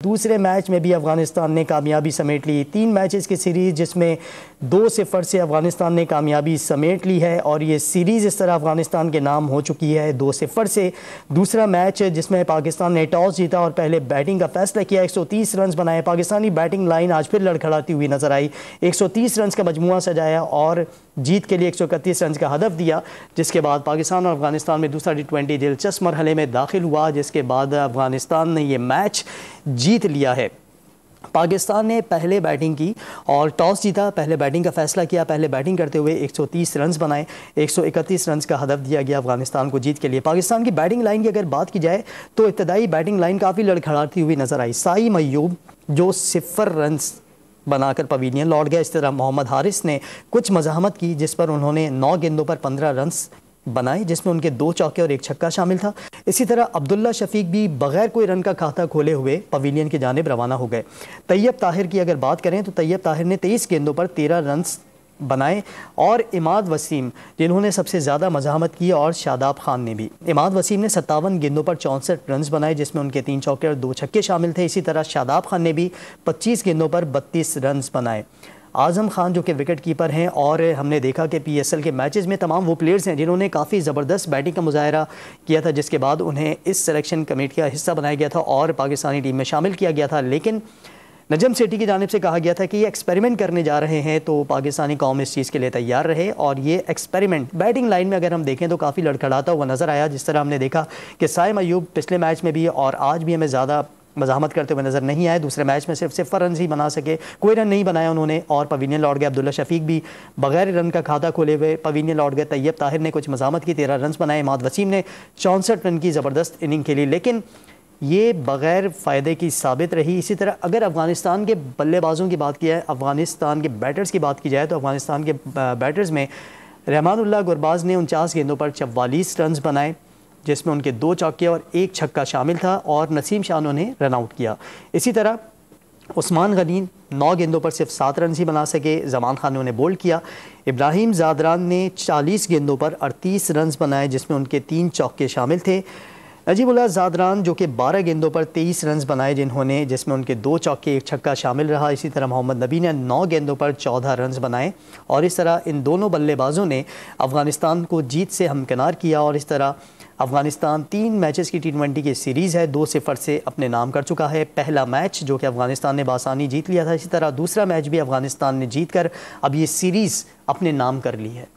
दूसरे मैच में भी अफ़गानिस्तान ने कामयाबी समेट ली। 3 मैचेस की सीरीज़ जिसमें 2-0 से अफ़गानिस्तान ने कामयाबी समेट ली है और ये सीरीज़ इस तरह अफ़गानिस्तान के नाम हो चुकी है 2-0 से। दूसरा मैच जिसमें पाकिस्तान ने टॉस जीता और पहले बैटिंग का फैसला किया, 130 रन बनाए। पाकिस्तानी बैटिंग लाइन आज फिर लड़खड़ाती हुई नजर आई, 130 रन का मजमुआ सजाया और जीत के लिए 131 रन का हदफ दिया, जिसके बाद पाकिस्तान और अफगानिस्तान में दूसरा T20 दिलचस्प मरहले में दाखिल हुआ, जिसके बाद अफगानिस्तान ने ये मैच जीत लिया है। पाकिस्तान ने पहले बैटिंग की और टॉस जीता, पहले बैटिंग का फैसला किया। पहले बैटिंग करते हुए 130 रन बनाए, 131 रन का हदफ दिया गया अफगानिस्तान को जीत के लिए। पाकिस्तान की बैटिंग लाइन की अगर बात की जाए तो इब्तदाई बैटिंग लाइन काफ़ी लड़खड़ाती हुई नजर आई। साइम अय्यूब जो 0 रन बनाकर पवेलियन लौट गया। इस तरह मोहम्मद हारिस ने कुछ मज़ाहमत की जिस पर उन्होंने 9 गेंदों पर 15 रन बनाए, जिसमें उनके 2 चौके और 1 छक्का शामिल था। इसी तरह अब्दुल्ला शफीक भी बगैर कोई रन का खाता खोले हुए पवेलियन की जानिब रवाना हो गए। तैयब ताहिर की अगर बात करें तो तैयब ताहिर ने 23 गेंदों पर 13 रन बनाए और इमाद वसीम जिन्होंने सबसे ज़्यादा मज़ाहमत की और शादाब खान ने भी। इमाद वसीम ने 57 गेंदों पर 64 रन बनाए, जिसमें उनके 3 चौके और 2 छक्के शामिल थे। इसी तरह शादाब खान ने भी 25 गेंदों पर 32 रन बनाए। आज़म खान जो कि विकेट कीपर हैं और हमने देखा कि PSL के मैचेस में तमाम वो प्लेयर्स हैं जिन्होंने काफ़ी ज़बरदस्त बैटिंग का मुजाहरा किया था, जिसके बाद उन्हें इस सिलेक्शन कमेटी का हिस्सा बनाया गया था और पाकिस्तानी टीम में शामिल किया गया था। लेकिन नजम सेठी की जानिब से कहा गया था कि ये एक्सपेरिमेंट करने जा रहे हैं, तो पाकिस्तानी कौम इस चीज़ के लिए तैयार रहे। और ये एक्सपेरिमेंट बैटिंग लाइन में अगर हम देखें तो काफ़ी लड़खड़ाता हुआ नज़र आया। जिस तरह हमने देखा कि साइम अय्यूब पिछले मैच में भी और आज भी हमें ज़्यादा मज़ाहमत करते हुए नज़र नहीं आए। दूसरे मैच में सिर्फ 0 रन ही बना सके, कोई रन नहीं बनाया उन्होंने और पवेलियन लौट गए। अब्दुल्ला शफीक भी बगैर रन का खाता खोले हुए पवेलियन लौट गए। तैयब ताहिर ने कुछ मज़ाहमत की, 13 रन बनाए। इमाद वसीम ने 64 रन की ज़बरदस्त इनिंग खेली, लेकिन ये बग़ैर फ़ायदे की साबित रही। इसी तरह अगर अफ़गानिस्तान के बल्लेबाजों की बात की जाए, अफ़गानिस्तान के बैटर्स की बात की जाए तो अफ़गानिस्तान के बैटर्स में रहमानुल्लाह गुरबाज ने 49 गेंदों पर 44 रन बनाए, जिसमें उनके 2 चौके और 1 छक्का शामिल था और नसीम शाह ने रन आउट किया। इसी तरह उस्मान गनी 9 गेंदों पर सिर्फ 7 रन ही बना सके, जमान खान ने उन्हें बोल्ड किया। इब्राहिम ज़ादरान ने 40 गेंदों पर 38 रन बनाए, जिसमें उनके 3 चौके शामिल थे। नजीबुल्लाह ज़ादरान जो कि 12 गेंदों पर 23 रन बनाए जिसमें उनके 2 चौके 1 छक्का शामिल रहा। इसी तरह मोहम्मद नबी ने 9 गेंदों पर 14 रन बनाए और इस तरह इन दोनों बल्लेबाजों ने अफ़गानिस्तान को जीत से हमकिनार किया और इस तरह अफ़गानिस्तान 3 मैचेस की T20 की सीरीज़ है 2-0 से अपने नाम कर चुका है। पहला मैच जो कि अफ़गानिस्तान ने बासानी जीत लिया था, इसी तरह दूसरा मैच भी अफ़गानिस्तान ने जीत कर अब ये सीरीज़ अपने नाम कर ली है।